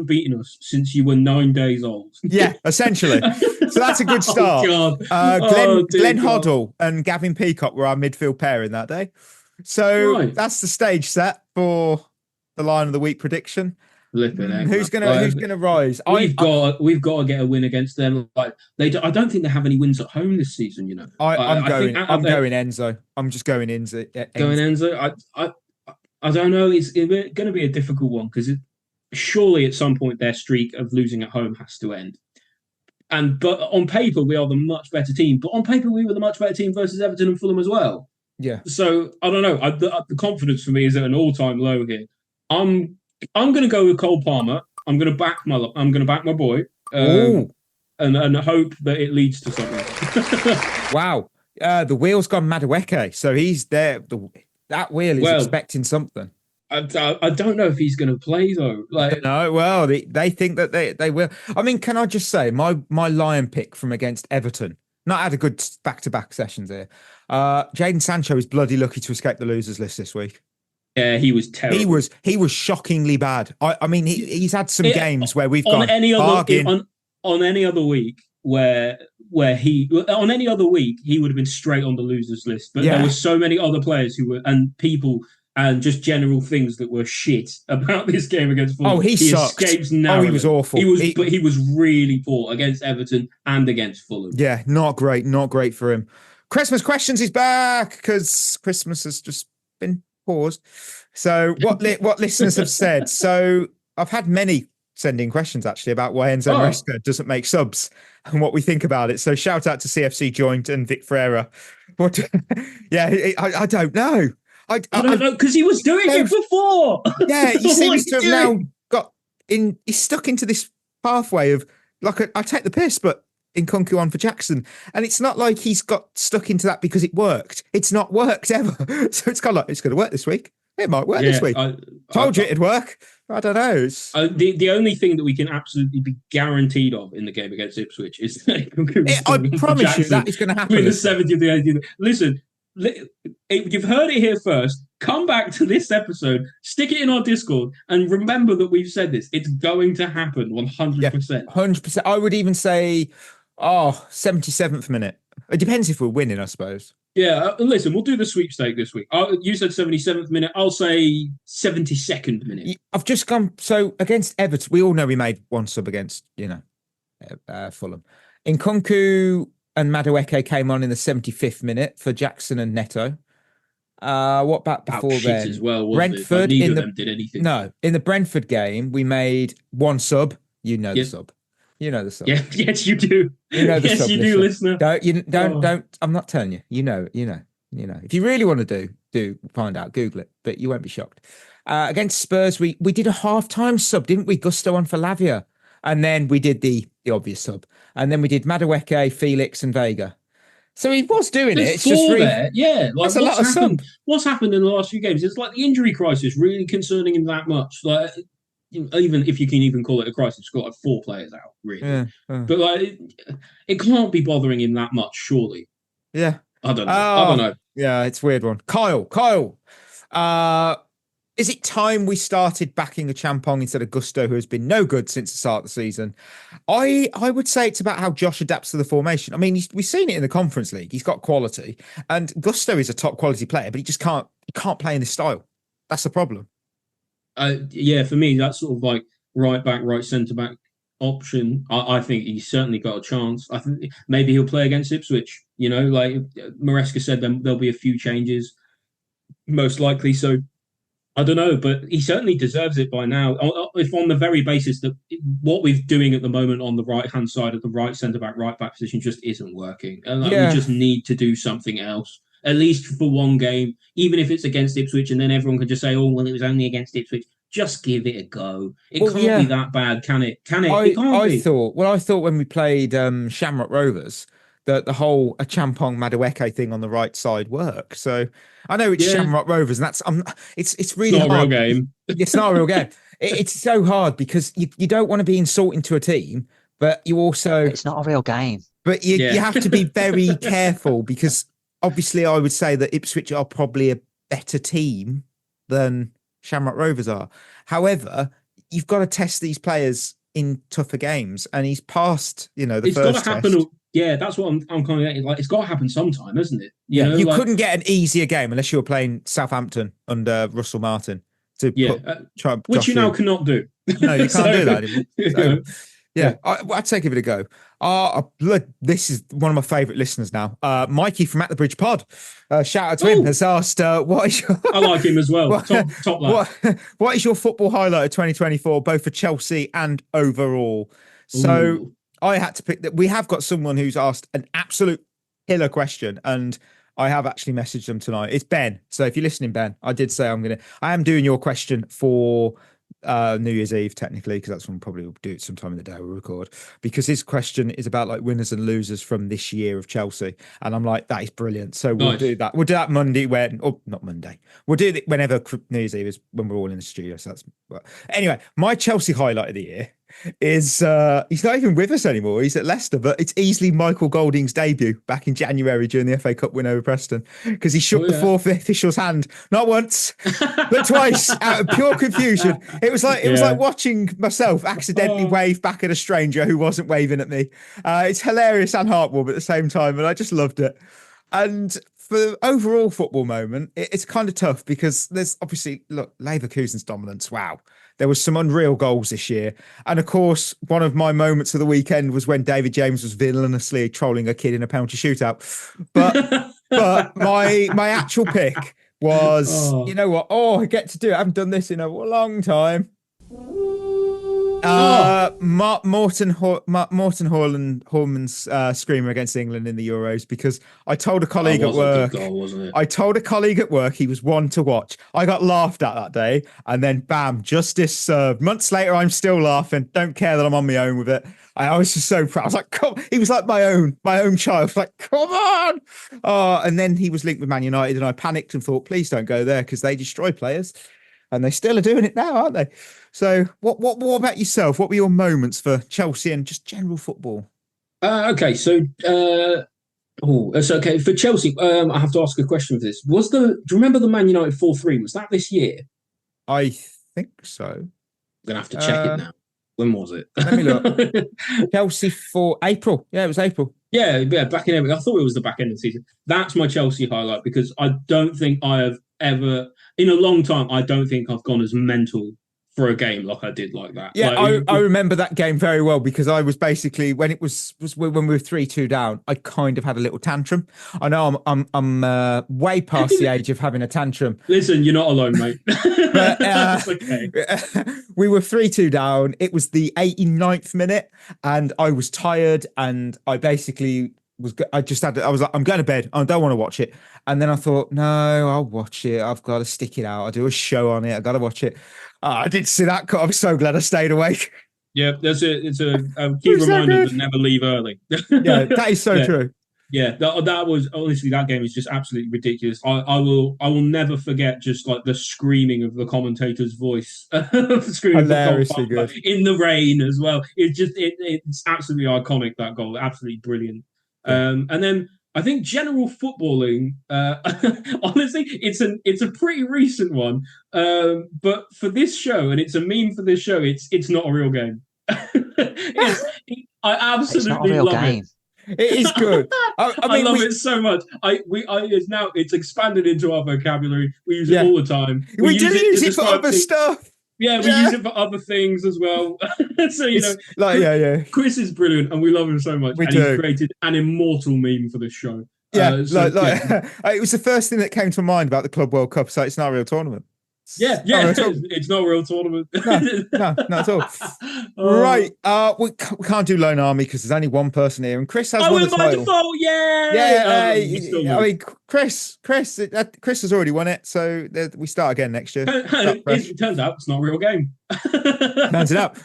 beaten us since you were 9 days old. Yeah, essentially. So that's a good start. Oh, God. Glenn Hoddle and Gavin Peacock were our midfield pairing that day. So That's the stage set for the line of the week prediction. Who's gonna rise? We've got to get a win against them. Like I don't think they have any wins at home this season. I'm going Enzo. I'm just going Enzo. Going Enzo. I don't know. It's going to be a difficult one because surely at some point their streak of losing at home has to end. But on paper we are the much better team. But on paper we were the much better team versus Everton and Fulham as well. Yeah. So I don't know. The confidence for me is at an all-time low here. I'm going to go with Cole Palmer. I'm going to back my boy, and hope that it leads to something. Wow, the wheel's gone Madueke, so he's there. That wheel is expecting something. I don't know if he's going to play though. No, well, they think that they will. I mean, can I just say my lion pick from against Everton? Not had a good back-to-back sessions here. Jadon Sancho is bloody lucky to escape the losers list this week. Yeah, he was terrible. He was shockingly bad. I mean, he's had some games where we've on gone any bargain. On any other week where he on any other week he would have been straight on the losers list. But there were so many other players who were and people and just general things that were shit about this game against Fulham. Oh, he sucked. Escapes narrowly. He was awful. But he was really poor against Everton and against Fulham. Yeah, not great for him. Christmas questions is back because Christmas has just been paused. So what listeners have said. So I've had many sending questions actually about why Enzo Maresca doesn't make subs and what we think about it. So shout out to CFC Joint and Vic Ferreira. What? Yeah, I don't know. I don't know because he was doing it before. Yeah, he seems to have now got in. He's stuck into this pathway of I take the piss, but Nkunku on for Jackson, and it's not like he's got stuck into that because it worked. It's not worked ever. So it's kind of like it's going to work this week. It might work this week. Told you it'd work. I don't know. The only thing that we can absolutely be guaranteed of in the game against Ipswich is that I promise you that is going to happen in the 70th and the 80th. Listen, you've heard it here first. Come back to this episode, stick it in our Discord, and remember that we've said this. It's going to happen 100%. Yeah, 100%. I would even say, 77th minute. It depends if we're winning, I suppose. Yeah, listen, we'll do the sweepstake this week. You said 77th minute. I'll say 72nd minute. I've just gone. So against Everton, we all know we made one sub against, Fulham. Nkunku and Madueke came on in the 75th minute for Jackson and Neto. What about before then? As well, Brentford neither of them did anything. No, in the Brentford game, we made one sub. The sub. You know the sub. Yeah, yes, you do. You know the yes, sub. You do, listener. Don't. I'm not telling you. You know. If you really want to do find out. Google it, but you won't be shocked. Against Spurs, we did a half-time sub, didn't we? Gusto on for Lavia, and then we did the obvious sub, and then we did Madueke, Felix, and Vega. So he was doing it. There's It's just really, there, yeah. Like that's a lot of sub. what's happened in the last few games? It's like the injury crisis really concerning him that much. Like, even if you can even call it a crisis, he's got like 4 players out, really. Yeah. But like, it can't be bothering him that much, surely. Yeah. I don't know. Yeah, it's a weird one. Kyle, is it time we started backing a Champong instead of Gusto, who has been no good since the start of the season? I would say it's about how Josh adapts to the formation. I mean, we've seen it in the Conference League. He's got quality, and Gusto is a top quality player, but he just can't play in this style. That's the problem. Yeah, for me, that's sort of like right back, right centre back option. I think he's certainly got a chance. I think maybe he'll play against Ipswich. You know, like Maresca said, there'll be a few changes, most likely. So I don't know, but he certainly deserves it by now. If on the very basis that what we're doing at the moment on the right-hand side of the right centre-back, right-back position just isn't working. And we just need to do something else, at least for one game, even if it's against Ipswich, and then everyone can just say, oh, well, it was only against Ipswich. Just give it a go. It can't be that bad, can it? Can it? It can't be. I thought when we played Shamrock Rovers that the whole Champong Madueke thing on the right side worked. So I know it's Shamrock Rovers, and that's it's really not hard. A real game. It's not a real game. It's so hard because you don't want to be insulting to a team, but you also it's not a real game. But you have to be very careful because obviously I would say that Ipswich are probably a better team than Shamrock Rovers are. However, you've got to test these players in tougher games, and he's passed, the it's first got to happen. test. Yeah, that's what I'm kind of like. It's got to happen sometime, isn't it? You couldn't get an easier game unless you were playing Southampton under Russell Martin to which you now cannot do. No, you can't do that anymore. So, I'd say give it a go. This is one of my favourite listeners now. Mikey from At the Bridge Pod. Shout out to him. Has asked, what is your... I like him as well. Top lad. What is your football highlight of 2024, both for Chelsea and overall? So I had to pick that. We have got someone who's asked an absolute killer question, and I have actually messaged them tonight. It's Ben. So if you're listening, Ben, I did say I am doing your question for New Year's Eve, technically, because that's when we'll probably do it sometime in the day we'll record, because his question is about like winners and losers from this year of Chelsea, and I'm like, that is brilliant. So we'll do that Monday, not Monday, we'll do it whenever New Year's Eve is, when we're all in the studio. So anyway, my Chelsea highlight of the year is he's not even with us anymore. He's at Leicester, but it's easily Michael Golding's debut back in January during the FA Cup win over Preston, because he shook the fourth official's hand not once but twice out of pure confusion. It was like watching myself accidentally wave back at a stranger who wasn't waving at me. It's hilarious and heartwarming at the same time, and I just loved it. And for the overall football moment, it's kind of tough because there's obviously, look, Leverkusen's dominance. Wow. There was some unreal goals this year. And of course, one of my moments of the weekend was when David James was villainously trolling a kid in a penalty shootout. But my actual pick was, you know what? Oh, I get to do it. I haven't done this in a long time. Morten Horman's screamer against England in the Euros, because I told a colleague at work. I told a colleague at work he was one to watch. I got laughed at that day, and then bam, justice served. Months later, I'm still laughing. Don't care that I'm on my own with it. I was just so proud. I was like, come. He was like my own child. I was like, come on. And then he was linked with Man United, and I panicked and thought, please don't go there, because they destroy players. And they still are doing it now, aren't they? So what about yourself? What were your moments for Chelsea and just general football? Okay, so it's okay. For Chelsea, I have to ask a question for this. Do you remember the Man United 4-3? Was that this year? I think so. I'm going to have to check it now. When was it? Let me look. Chelsea for April. Yeah, it was April. Yeah, back in April. I thought it was the back end of the season. That's my Chelsea highlight, because I don't think I have ever, in a long time, I don't think I've gone as mental for a game like I did like that. Yeah, I remember that game very well, because I was basically, when it was when we were 3-2 down, I kind of had a little tantrum. I know I'm way past the age of having a tantrum. Listen, you're not alone, mate. But, it's okay. We were 3-2 down. It was the 89th minute, and I was tired, and I basically I was like, I'm going to bed. I don't want to watch it. And then I thought, no, I'll watch it. I've got to stick it out. I'll do a show on it. I got to watch it. I didn't see that cut. I'm so glad I stayed awake. Yeah, it's a key reminder to never leave early. Yeah, that is so true. Yeah, that was honestly, that game is just absolutely ridiculous. I will never forget just like the screaming of the commentator's voice, screaming for Hilariously goal good. in the rain as well. It's absolutely iconic, that goal, absolutely brilliant. Yeah. And then I think general footballing, honestly, it's a pretty recent one. But for this show, and it's a meme for this show, it's not a real game. I absolutely real love game. it. It is good. I mean, love it so much. It's expanded into our vocabulary. We use it all the time. We do use it for other stuff. Yeah, we use it for other things as well. So Chris is brilliant, and we love him so much. He created an immortal meme for this show. Yeah, it was the first thing that came to mind about the Club World Cup. So it's not a real tournament. It's not a real tournament. No, not at all. Right, we can't do Lone Army because there's only one person here, and Chris has won the title. By default, I mean, Chris has already won it, so we start again next year. It turns out it's not a real game. Turns it out,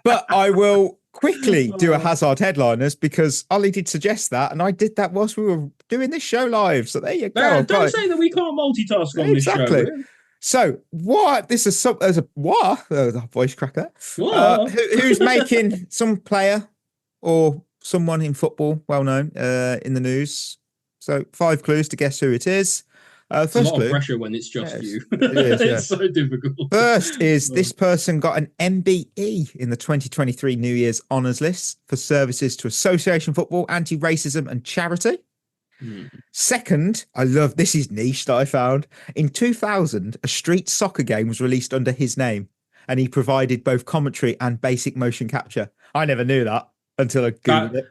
but I will quickly do a Hazard headliners because Ollie did suggest that, and I did that whilst we were doing this show live. So there you go. Don't say that we can't multitask on this show. So what? This is there's a what? A voice cracker. Who's making some player or someone in football well known in the news? So 5 clues to guess who it is. First it's a lot clue. of pressure when it's just you. It is, it's so difficult. First is this person got an MBE in the 2023 New Year's Honours List for services to association football, anti-racism and charity. Second, I love this is niche that I found. In 2000, a street soccer game was released under his name, and he provided both commentary and basic motion capture. I never knew that until I googled it.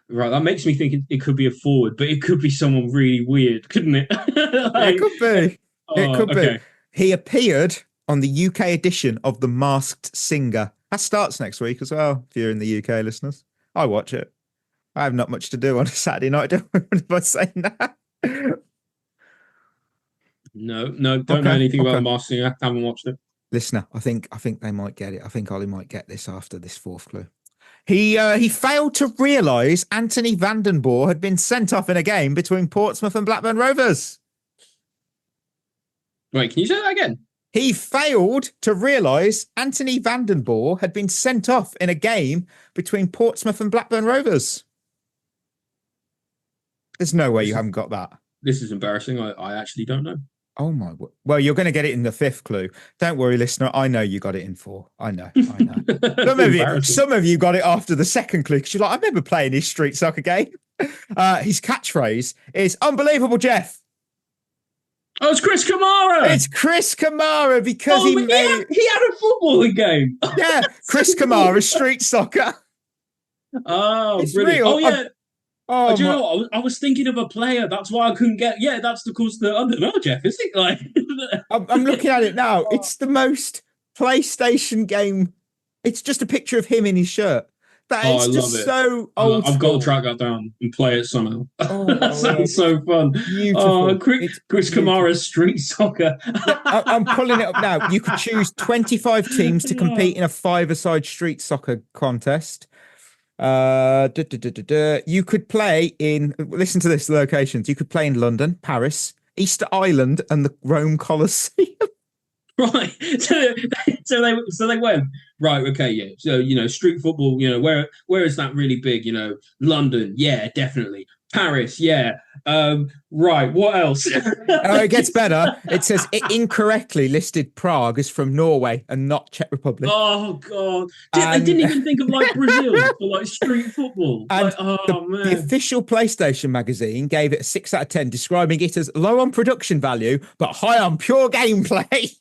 Right, that makes me think it could be a forward, but it could be someone really weird, couldn't it? It could be. It could be. He appeared on the UK edition of The Masked Singer. That starts next week as well, if you're in the UK, listeners. I watch it. I have not much to do on a Saturday night, don't I say that? No, don't know anything about The Masked Singer. I haven't watched it. Listener, I think they might get it. I think Ollie might get this after this 4th clue. He failed to realise Anthony Vandenborre had been sent off in a game between Portsmouth and Blackburn Rovers. Wait, can you say that again? He failed to realise Anthony Vandenborre had been sent off in a game between Portsmouth and Blackburn Rovers. There's no way you haven't got that. This is embarrassing. I actually don't know. Oh my! Well, you're going to get it in the 5th clue. Don't worry, listener. I know you got it in 4. I know. Some of you got it after the 2nd clue because you're like, I remember playing his street soccer game. His catchphrase is "Unbelievable, Jeff." Oh, it's Chris Kamara. It's Chris Kamara because he had a footballing game. Yeah, Chris Kamara street soccer. Oh, it's brilliant! Real. Oh yeah. Do you know what? I was thinking of a player. That's why I couldn't get. Yeah, that's I don't know, Jeff. Is it like? I'm looking at it now. It's the most PlayStation game. It's just a picture of him in his shirt. That is just so old. I've got to track that down and play it somehow. That sounds so fun. Beautiful. Chris Kamara's street soccer. I'm pulling it up now. You could choose 25 teams to compete in a 5-a-side street soccer contest. You could play in, listen to this, locations. You could play in London, Paris, Easter Island, and the Rome Colosseum. Right. So they went, right, okay, yeah. So, street football, where is that really big? London, yeah, definitely. Paris, yeah. Right, what else? It gets better. It says it incorrectly listed Prague as from Norway and not Czech Republic. Oh God! I didn't even think of Brazil for street football. And man, the official PlayStation magazine gave it a 6 out of 10, describing it as low on production value but high on pure gameplay.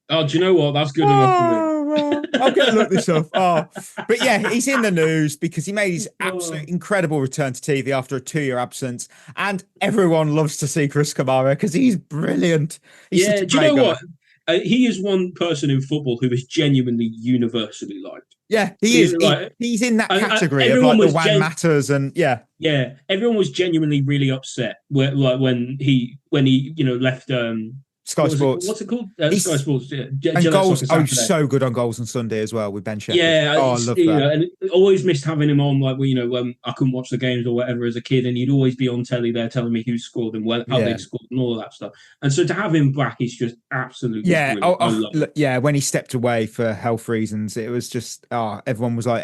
Oh, do you know what? That's good enough for me. I'm going to look this up. But yeah, he's in the news because he made his absolute incredible return to TV after a 2-year absence. And everyone loves to see Chris Kamara because he's brilliant. He's do you know what? He is one person in football who is genuinely universally liked. Yeah, he is. He's in that category of the Juan Matters and yeah. Everyone was genuinely really upset when he left Sky Sports. What's it called? He's- Sky Sports. Yeah. And Gillette goals. Soccer Oh, Saturday. so good on goals on Sunday as well with Ben Shepherd. Yeah, I love you that. know, and I always missed having him on. Like, you know, when I couldn't watch the games or whatever as a kid, and he'd always be on telly there telling me who scored and how Yeah. they scored and all of that stuff. And so to have him back is just absolutely Yeah, brilliant. I love it. look, yeah. When he stepped away for health reasons, it was just everyone was like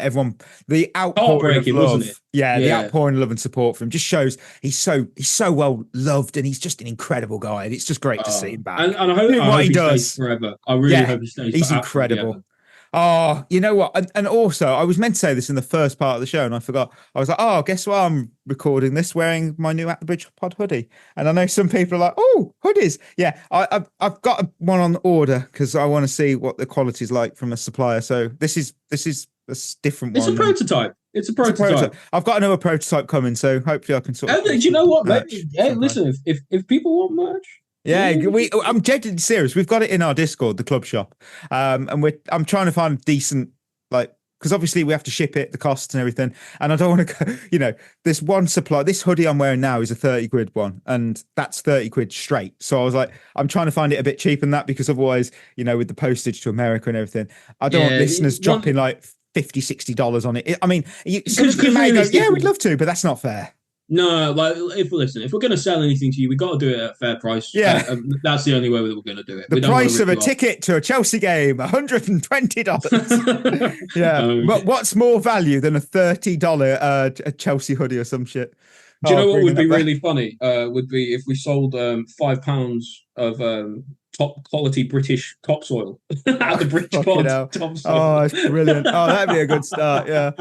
the outpouring of Heartbreaking, love. wasn't it? Yeah, the Yeah. outpouring of love and support for him just shows he's so well loved, and he's just an incredible guy. And it's just great to see him back. And I hope, Doing what he stays does. forever. I really hope he stays. He's for incredible. absolutely Oh, you know what? And also, I was meant to say this in the first part of the show, and I forgot. I was like, oh, guess what? I'm recording this wearing my new At the Bridge Pod hoodie. And I know some people are like, oh, hoodies. Yeah, I've got one on order because I want to see what the quality is like from a supplier. So this is a different It's one. a prototype. It's a prototype. I've got another prototype coming, so hopefully I can sort of. Do you know what? merch Maybe, sometime. listen, if people want merch, Yeah, I'm genuinely serious. We've got it in our Discord, the club shop, and I'm trying to find decent, like, because obviously we have to ship it, the costs and everything, and I don't want to go. You know, this one supply, this hoodie I'm wearing now is a 30 quid one, and that's 30 quid straight. So I was like, I'm trying to find it a bit cheaper than that because otherwise, you know, with the postage to America and everything, I don't want listeners dropping like $50-$60 on it. I mean, some of you may go, yeah, we'd love to, but that's not fair. No, like if we're going to sell anything to you, we got to do it at a fair price. Yeah, that's the only way that we're going to do it. The price of a ticket to a Chelsea game, $120. Yeah, but what's more value than a $30 a Chelsea hoodie or some shit? Do you know what would be really funny? Would be if we sold £5 of top quality British topsoil at the Bridge Pod. Oh, it's brilliant. Oh, that'd be a good start. Yeah.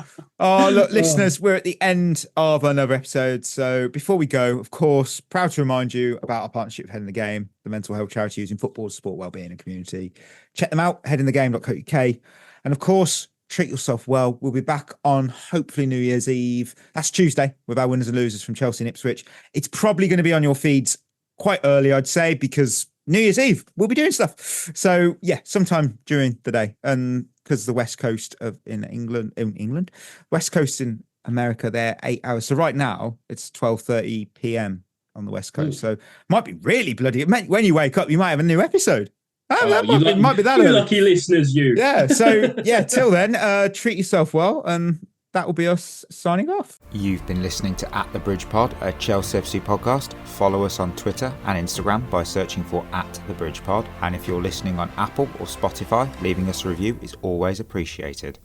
Oh, look, listeners, we're at the end of another episode. So before we go, of course, proud to remind you about our partnership with Head in the Game, the mental health charity using football to support wellbeing and community. Check them out, headinthegame.co.uk. And of course, treat yourself well. We'll be back on hopefully New Year's Eve. That's Tuesday with our winners and losers from Chelsea and Ipswich. It's probably going to be on your feeds quite early, I'd say, because New Year's Eve, we'll be doing stuff. So yeah, sometime during the day. And because the West Coast in England, West Coast in America, they're 8 hours. So right now it's 12:30 p.m. on the West Coast. So might be really bloody. When you wake up, you might have a new episode. That might be that you early. Lucky listeners, you. Yeah. So yeah, till then, treat yourself well, and that will be us signing off. You've been listening to At the Bridge Pod, a Chelsea FC podcast. Follow us on Twitter and Instagram by searching for At the Bridge Pod. And if you're listening on Apple or Spotify, leaving us a review is always appreciated.